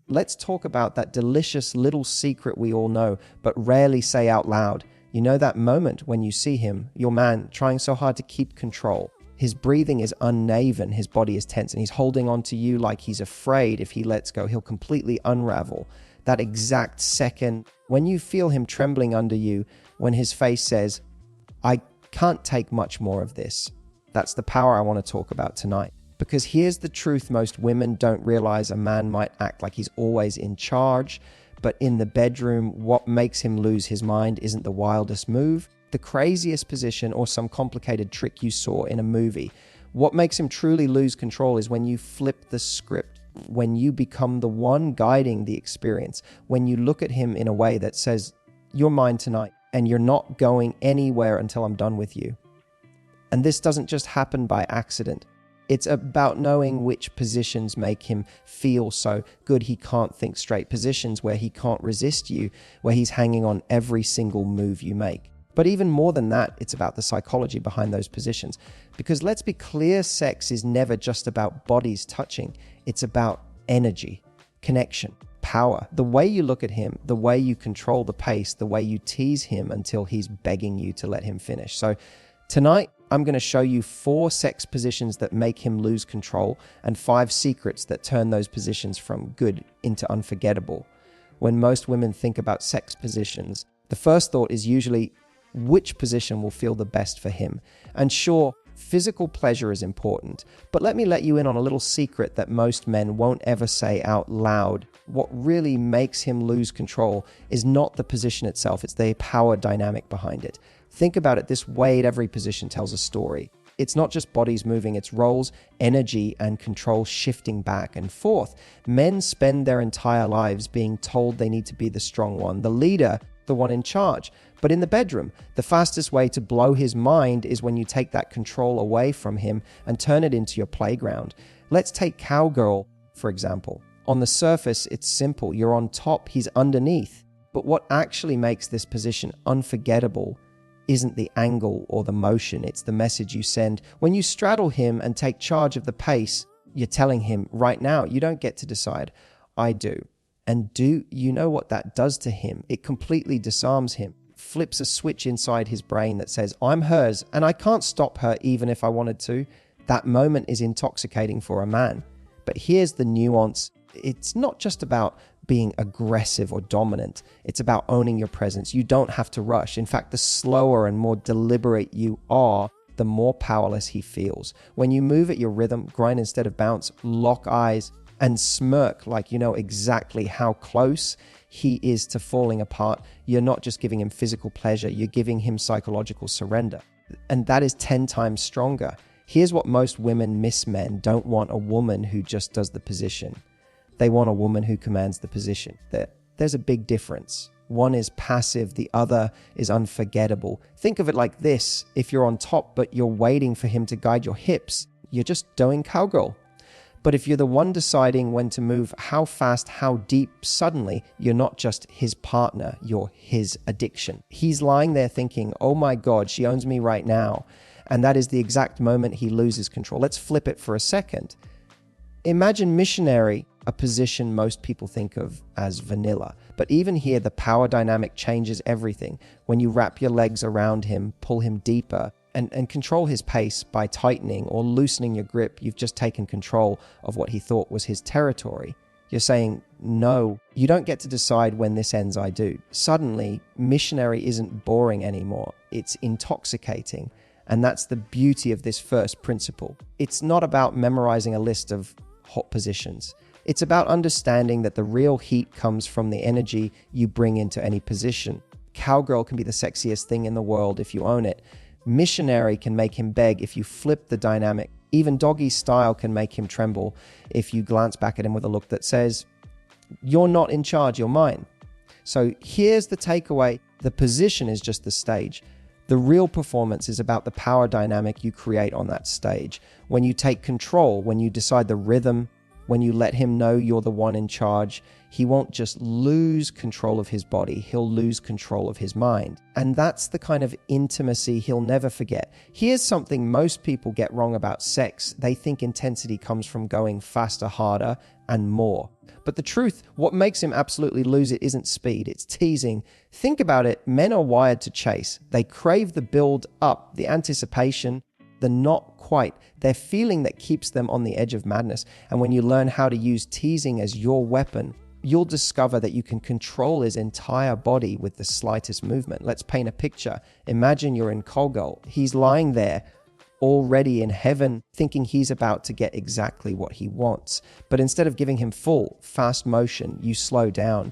Let's talk about that delicious little secret we all know, but rarely say out loud. You know that moment when you see him, your man, trying so hard to keep control. His breathing is uneven, his body is tense, and he's holding on to you like he's afraid if he lets go, he'll completely unravel. That exact second, when you feel him trembling under you, when his face says, I can't take much more of this. That's the power I want to talk about tonight. Because here's the truth most women don't realize: a man might act like he's always in charge, but in the bedroom, what makes him lose his mind isn't the wildest move, the craziest position, or some complicated trick you saw in a movie. What makes him truly lose control is when you flip the script, when you become the one guiding the experience, when you look at him in a way that says, you're mine tonight, and you're not going anywhere until I'm done with you. And this doesn't just happen by accident. It's about knowing which positions make him feel so good he can't think straight, positions where he can't resist you, where he's hanging on every single move you make. But even more than that, it's about the psychology behind those positions. Because let's be clear, sex is never just about bodies touching. It's about energy, connection, power. The way you look at him, the way you control the pace, the way you tease him until he's begging you to let him finish. So tonight, I'm going to show you 4 sex positions that make him lose control and 5 secrets that turn those positions from good into unforgettable. When most women think about sex positions, the first thought is usually which position will feel the best for him. And sure, physical pleasure is important, but let me let you in on a little secret that most men won't ever say out loud. What really makes him lose control is not the position itself, it's the power dynamic behind it. Think about it this way: every position tells a story. It's not just bodies moving, it's roles, energy, and control shifting back and forth. Men spend their entire lives being told they need to be the strong one, the leader, the one in charge. But in the bedroom, the fastest way to blow his mind is when you take that control away from him and turn it into your playground. Let's take cowgirl, for example. On the surface, it's simple. You're on top, he's underneath. But what actually makes this position unforgettable isn't the angle or the motion, it's the message you send. When you straddle him and take charge of the pace, you're telling him right now, you don't get to decide, I do. And do you know what that does to him? It completely disarms him, flips a switch inside his brain that says, I'm hers and I can't stop her even if I wanted to. That moment is intoxicating for a man. But here's the nuance. It's not just about being aggressive or dominant. It's about owning your presence. You don't have to rush. In fact, the slower and more deliberate you are, the more powerless he feels. When you move at your rhythm, grind instead of bounce, lock eyes, and smirk like you know exactly how close he is to falling apart, you're not just giving him physical pleasure, you're giving him psychological surrender. And that is 10 times stronger. Here's what most women miss: men don't want a woman who just does the position. They want a woman who commands the position. There's a big difference. One is passive, the other is unforgettable. Think of it like this: if you're on top but you're waiting for him to guide your hips, you're just doing cowgirl. But if you're the one deciding when to move, how fast, how deep, suddenly you're not just his partner, you're his addiction. He's lying there thinking, oh my God, she owns me right now. And that is the exact moment he loses control. Let's flip it for a second. Imagine missionary, a position most people think of as vanilla. But even here, the power dynamic changes everything. When you wrap your legs around him, pull him deeper, and control his pace by tightening or loosening your grip, you've just taken control of what he thought was his territory. You're saying, no, you don't get to decide when this ends, I do. Suddenly, missionary isn't boring anymore. It's intoxicating. And that's the beauty of this first principle. It's not about memorizing a list of hot positions. It's about understanding that the real heat comes from the energy you bring into any position. Cowgirl can be the sexiest thing in the world if you own it. Missionary can make him beg if you flip the dynamic. Even doggy style can make him tremble if you glance back at him with a look that says, you're not in charge, you're mine. So here's the takeaway. The position is just the stage. The real performance is about the power dynamic you create on that stage. When you take control, when you decide the rhythm, When you let him know you're the one in charge, he won't just lose control of his body, he'll lose control of his mind. And that's the kind of intimacy he'll never forget. Here's something most people get wrong about sex. They think intensity comes from going faster, harder, and more. But the truth, what makes him absolutely lose it isn't speed, it's teasing. Think about it, men are wired to chase. They crave the build up, the anticipation, the not quite, their feeling that keeps them on the edge of madness. And when you learn how to use teasing as your weapon, you'll discover that you can control his entire body with the slightest movement. Let's paint a picture. Imagine you're in Kogol. He's lying there, already in heaven, thinking he's about to get exactly what he wants. But instead of giving him full, fast motion, you slow down.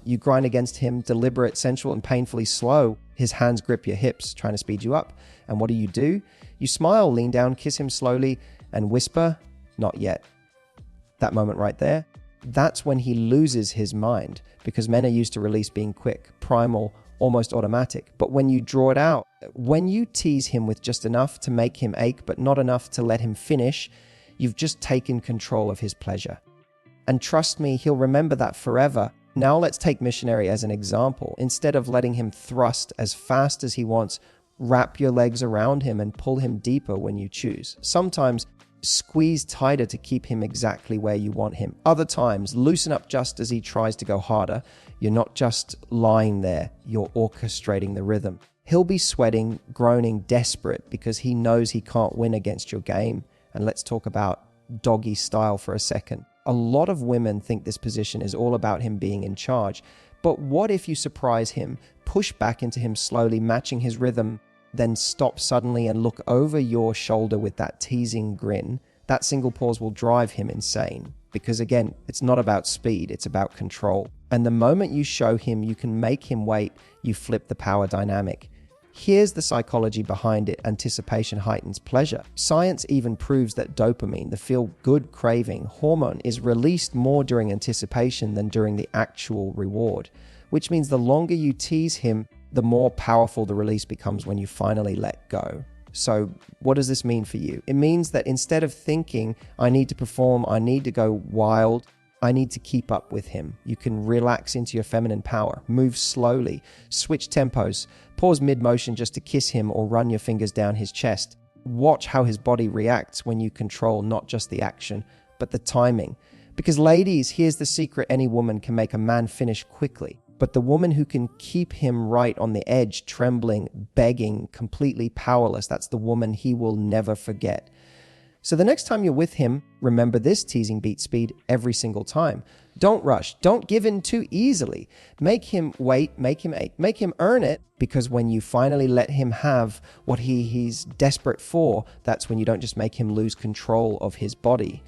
You grind against him, deliberate, sensual, and painfully slow. His hands grip your hips, trying to speed you up. And what do? You smile, lean down, kiss him slowly, and whisper, "Not yet." That moment right there, that's when he loses his mind, because men are used to release being quick, primal, almost automatic. But when you draw it out, when you tease him with just enough to make him ache, but not enough to let him finish, you've just taken control of his pleasure. And trust me, he'll remember that forever. Now let's take missionary as an example. Instead of letting him thrust as fast as he wants, wrap your legs around him and pull him deeper when you choose. Sometimes squeeze tighter to keep him exactly where you want him. Other times, loosen up just as he tries to go harder. You're not just lying there, you're orchestrating the rhythm. He'll be sweating, groaning, desperate because he knows he can't win against your game. And let's talk about doggy style for a second. A lot of women think this position is all about him being in charge. But what if you surprise him, push back into him slowly, matching his rhythm, then stop suddenly and look over your shoulder with that teasing grin? That single pause will drive him insane. Because again, it's not about speed, it's about control. And the moment you show him you can make him wait, you flip the power dynamic. Here's the psychology behind it. Anticipation heightens pleasure. Science even proves that dopamine, the feel-good craving hormone, is released more during anticipation than during the actual reward, which means the longer you tease him, the more powerful the release becomes when you finally let go. So what does this mean for you? It means that instead of thinking, I need to perform, I need to go wild, I need to keep up with him, you can relax into your feminine power, move slowly, switch tempos, pause mid-motion just to kiss him or run your fingers down his chest. Watch how his body reacts when you control not just the action, but the timing. Because ladies, here's the secret: any woman can make a man finish quickly. But the woman who can keep him right on the edge, trembling, begging, completely powerless, that's the woman he will never forget. So the next time you're with him, remember this: teasing beats speed every single time. Don't rush. Don't give in too easily. Make him wait, make him ache, make him earn it, because when you finally let him have what he's desperate for, that's when you don't just make him lose control of his body.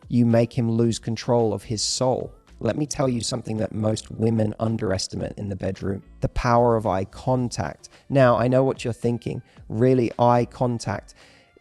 You make him lose control of his soul. Let me tell you something that most women underestimate in the bedroom: the power of eye contact. Now, I know what you're thinking. Really, eye contact?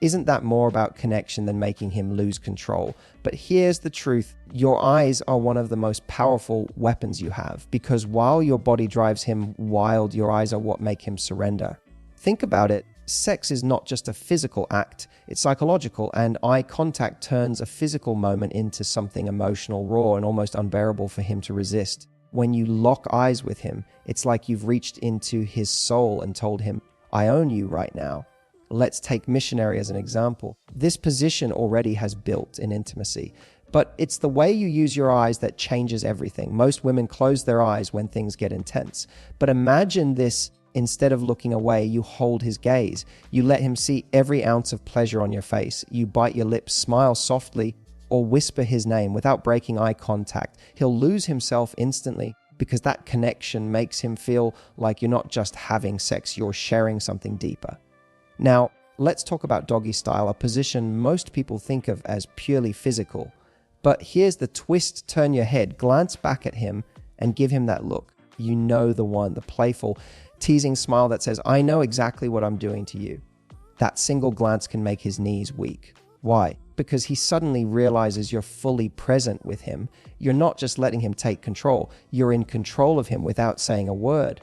Isn't that more about connection than making him lose control? But here's the truth. Your eyes are one of the most powerful weapons you have, because while your body drives him wild, your eyes are what make him surrender. Think about it. Sex is not just a physical act, it's psychological, and eye contact turns a physical moment into something emotional, raw, and almost unbearable for him to resist. When you lock eyes with him, it's like you've reached into his soul and told him, I own you right now. Let's take missionary as an example. This position already has built in intimacy, but it's the way you use your eyes that changes everything. Most women close their eyes when things get intense. But imagine this: instead of looking away, you hold his gaze. You let him see every ounce of pleasure on your face. You bite your lips, smile softly, or whisper his name without breaking eye contact. He'll lose himself instantly, because that connection makes him feel like you're not just having sex, you're sharing something deeper. Now, let's talk about doggy style, a position most people think of as purely physical. But here's the twist: turn your head, glance back at him, and give him that look. You know the one, the playful, teasing smile that says, I know exactly what I'm doing to you. That single glance can make his knees weak. Why? Because he suddenly realizes you're fully present with him. You're not just letting him take control, you're in control of him without saying a word.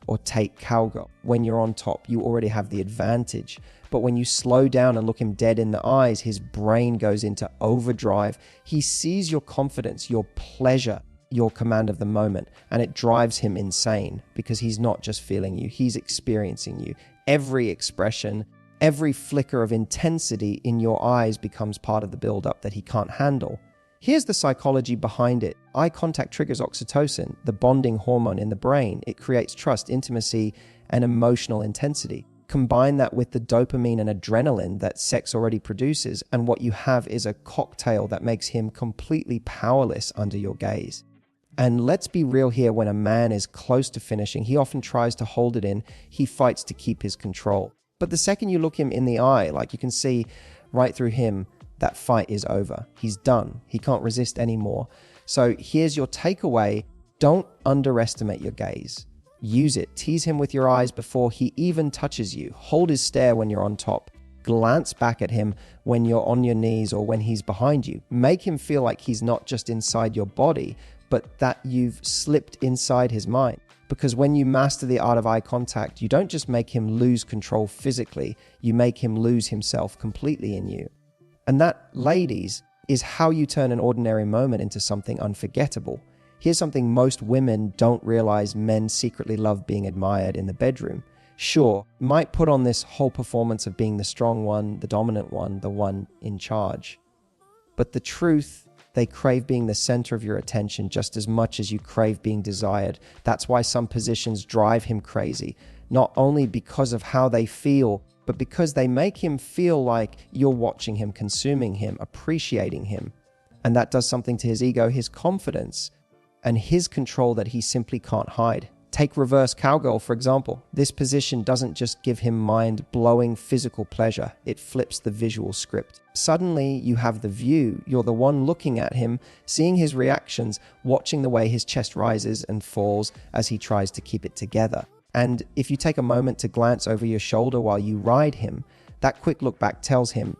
or take cowgirl. When you're on top, you already have the advantage. But when you slow down and look him dead in the eyes, his brain goes into overdrive. He sees your confidence, your pleasure, your command of the moment, and it drives him insane because he's not just feeling you, he's experiencing you. Every expression, every flicker of intensity in your eyes becomes part of the buildup that he can't handle. Here's the psychology behind it. Eye contact triggers oxytocin, the bonding hormone in the brain. It creates trust, intimacy, and emotional intensity. Combine that with the dopamine and adrenaline that sex already produces, and what you have is a cocktail that makes him completely powerless under your gaze. And let's be real here, when a man is close to finishing, he often tries to hold it in. He fights to keep his control. But the second you look him in the eye, like you can see right through him, that fight is over. He's done. He can't resist anymore. So here's your takeaway. Don't underestimate your gaze. Use it. Tease him with your eyes before he even touches you. Hold his stare when you're on top. Glance back at him when you're on your knees or when he's behind you. Make him feel like he's not just inside your body, but that you've slipped inside his mind. Because when you master the art of eye contact, you don't just make him lose control physically, you make him lose himself completely in you. And that, ladies, is how you turn an ordinary moment into something unforgettable. Here's something most women don't realize: men secretly love being admired in the bedroom. Sure, might put on this whole performance of being the strong one, the dominant one, the one in charge. But the truth, they crave being the center of your attention just as much as you crave being desired. That's why some positions drive him crazy, not only because of how they feel, but because they make him feel like you're watching him, consuming him, appreciating him. And that does something to his ego, his confidence, and his control that he simply can't hide. Take reverse cowgirl, for example. This position doesn't just give him mind-blowing physical pleasure, it flips the visual script. Suddenly, you have the view. You're the one looking at him, seeing his reactions, watching the way his chest rises and falls as he tries to keep it together. And if you take a moment to glance over your shoulder while you ride him, that quick look back tells him,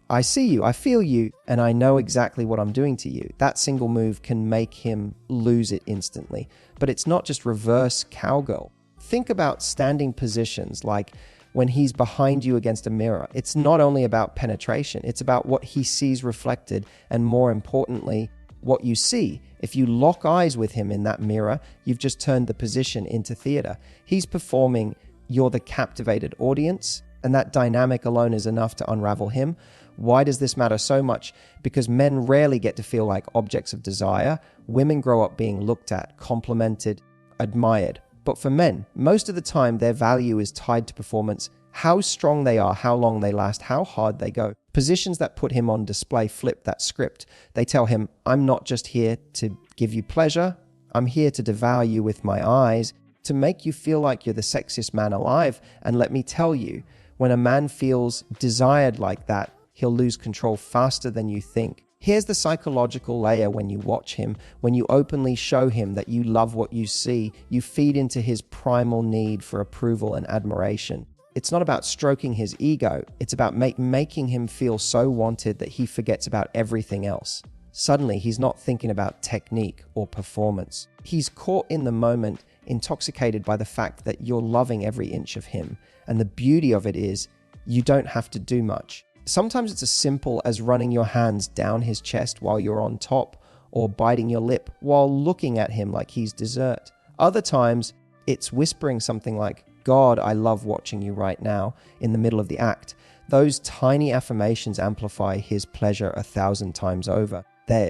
I see you, I feel you, and I know exactly what I'm doing to you. That single move can make him lose it instantly. But it's not just reverse cowgirl. Think about standing positions like when he's behind you against a mirror. It's not only about penetration, it's about what he sees reflected, and more importantly, what you see. If you lock eyes with him in that mirror, you've just turned the position into theater. He's performing, you're the captivated audience, and that dynamic alone is enough to unravel him. Why does this matter so much? Because men rarely get to feel like objects of desire. Women grow up being looked at, complimented, admired. But for men, most of the time their value is tied to performance, how strong they are, how long they last, how hard they go. Positions that put him on display flip that script. They tell him, I'm not just here to give you pleasure, I'm here to devour you with my eyes, to make you feel like you're the sexiest man alive. And let me tell you, when a man feels desired like that, he'll lose control faster than you think. Here's the psychological layer when you watch him. When you openly show him that you love what you see, you feed into his primal need for approval and admiration. It's not about stroking his ego. It's about making him feel so wanted that he forgets about everything else. Suddenly, he's not thinking about technique or performance. He's caught in the moment, intoxicated by the fact that you're loving every inch of him. And the beauty of it is, you don't have to do much. Sometimes it's as simple as running your hands down his chest while you're on top, or biting your lip while looking at him like he's dessert. Other times, it's whispering something like, God, I love watching you right now, in the middle of the act. Those tiny affirmations amplify his pleasure 1,000 times over.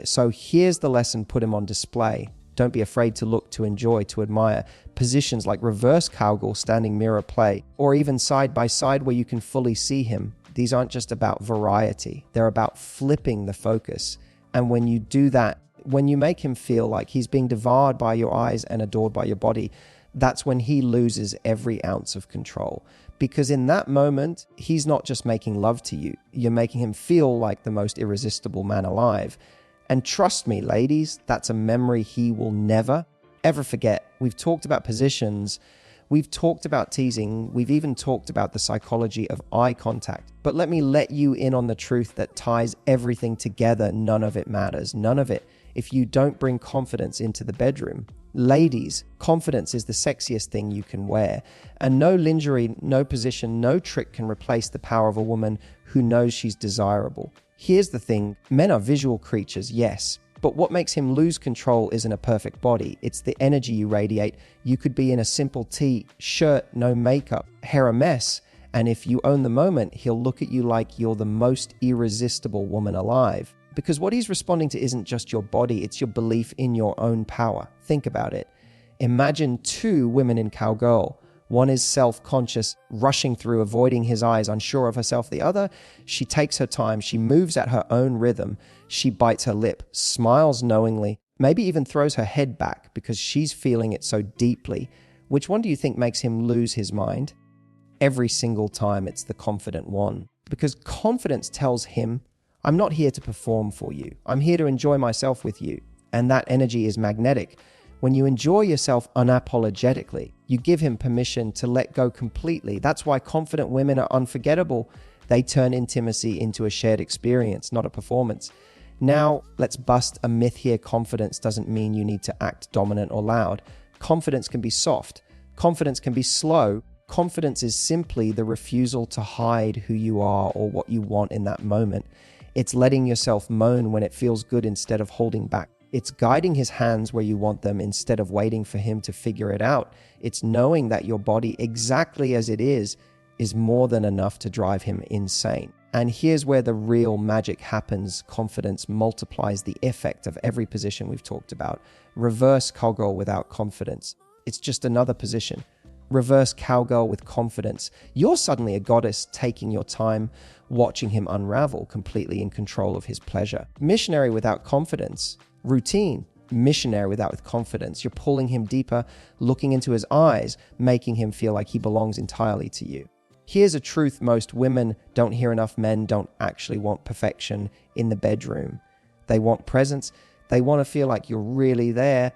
So here's the lesson, put him on display. Don't be afraid to look, to enjoy, to admire. Positions like reverse cowgirl, standing mirror play, or even side by side where you can fully see him. These aren't just about variety. They're about flipping the focus. And when you do that, when you make him feel like he's being devoured by your eyes and adored by your body, that's when he loses every ounce of control. Because in that moment, he's not just making love to you. You're making him feel like the most irresistible man alive. And trust me, ladies, that's a memory he will never, ever forget. We've talked about positions. We've talked about teasing. We've even talked about the psychology of eye contact. But let me let you in on the truth that ties everything together. None of it matters. None of it. If you don't bring confidence into the bedroom, Ladies, confidence is the sexiest thing you can wear. And no lingerie, no position, no trick can replace the power of a woman who knows she's desirable. Here's the thing, men are visual creatures, yes. But what makes him lose control isn't a perfect body. It's the energy you radiate. You could be in a simple tee, shirt, no makeup, hair a mess. And if you own the moment, he'll look at you like you're the most irresistible woman alive. Because what he's responding to isn't just your body, it's your belief in your own power. Think about it. Imagine two women in Cowgirl. One is self-conscious, rushing through, avoiding his eyes, unsure of herself. The other, she takes her time, she moves at her own rhythm, she bites her lip, smiles knowingly, maybe even throws her head back because she's feeling it so deeply. Which one do you think makes him lose his mind? Every single time it's the confident one. Because confidence tells him, I'm not here to perform for you. I'm here to enjoy myself with you. And that energy is magnetic. When you enjoy yourself unapologetically, you give him permission to let go completely. That's why confident women are unforgettable. They turn intimacy into a shared experience, not a performance. Now, let's bust a myth here. Confidence doesn't mean you need to act dominant or loud. Confidence can be soft. Confidence can be slow. Confidence is simply the refusal to hide who you are or what you want in that moment. It's letting yourself moan when it feels good instead of holding back. It's guiding his hands where you want them instead of waiting for him to figure it out. It's knowing that your body, exactly as it is more than enough to drive him insane. And here's where the real magic happens. Confidence multiplies the effect of every position we've talked about. Reverse cowgirl without confidence. It's just another position. Reverse cowgirl with confidence. You're suddenly a goddess taking your time, watching him unravel, completely in control of his pleasure. Missionary without confidence. Routine. Missionary without confidence. You're pulling him deeper, looking into his eyes, making him feel like he belongs entirely to you. Here's a truth most women don't hear enough men don't actually want perfection in the bedroom. They want presence. They want to feel like you're really there,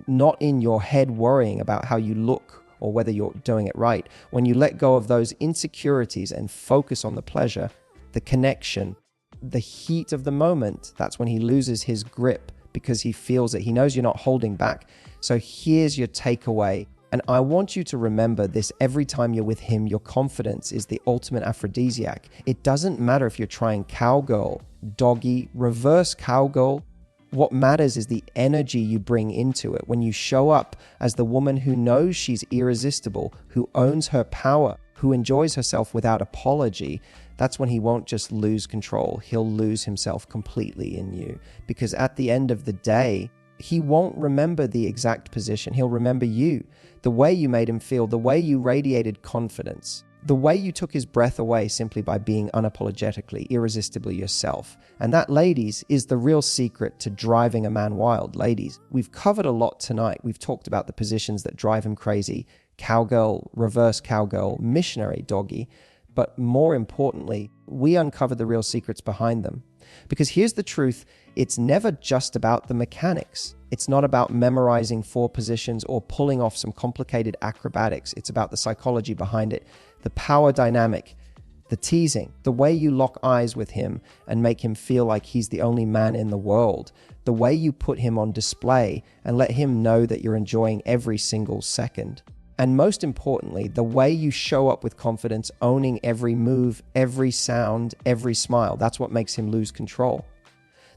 not in your head worrying about how you look or whether you're doing it right. When you let go of those insecurities and focus on the pleasure, the connection, the heat of the moment, that's when he loses his grip because he feels it. He knows you're not holding back. So here's your takeaway. And I want you to remember this every time you're with him. Your confidence is the ultimate aphrodisiac. It doesn't matter if you're trying cowgirl, doggy, reverse cowgirl. What matters is the energy you bring into it. When you show up as the woman who knows she's irresistible, who owns her power, who enjoys herself without apology, that's when he won't just lose control. He'll lose himself completely in you. Because at the end of the day, he won't remember the exact position. He'll remember you, the way you made him feel, the way you radiated confidence, the way you took his breath away simply by being unapologetically, irresistibly yourself. And that, ladies, is the real secret to driving a man wild. Ladies, we've covered a lot tonight. We've talked about the positions that drive him crazy: cowgirl, reverse cowgirl, missionary, doggy. But more importantly, we uncovered the real secrets behind them. Because here's the truth, it's never just about the mechanics. It's not about memorizing 4 positions or pulling off some complicated acrobatics. It's about the psychology behind it, the power dynamic, the teasing, the way you lock eyes with him and make him feel like he's the only man in the world, the way you put him on display and let him know that you're enjoying every single second. And most importantly, the way you show up with confidence, owning every move, every sound, every smile. That's what makes him lose control.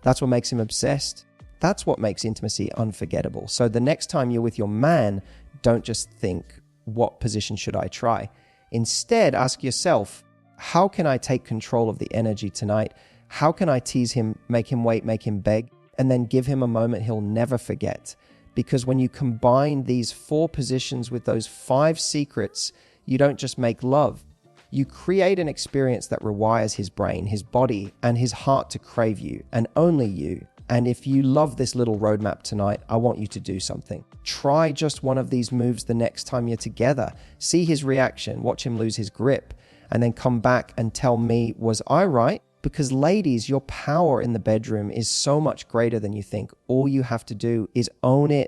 That's what makes him obsessed. That's what makes intimacy unforgettable. So the next time you're with your man, don't just think, what position should I try? Instead, ask yourself, how can I take control of the energy tonight? How can I tease him, make him wait, make him beg, and then give him a moment he'll never forget? Because when you combine these 4 positions with those 5 secrets, you don't just make love. You create an experience that rewires his brain, his body, and his heart to crave you, and only you. And if you love this little roadmap tonight, I want you to do something. Try just one of these moves the next time you're together. See his reaction, watch him lose his grip, and then come back and tell me, was I right? Because ladies, your power in the bedroom is so much greater than you think. All you have to do is own it,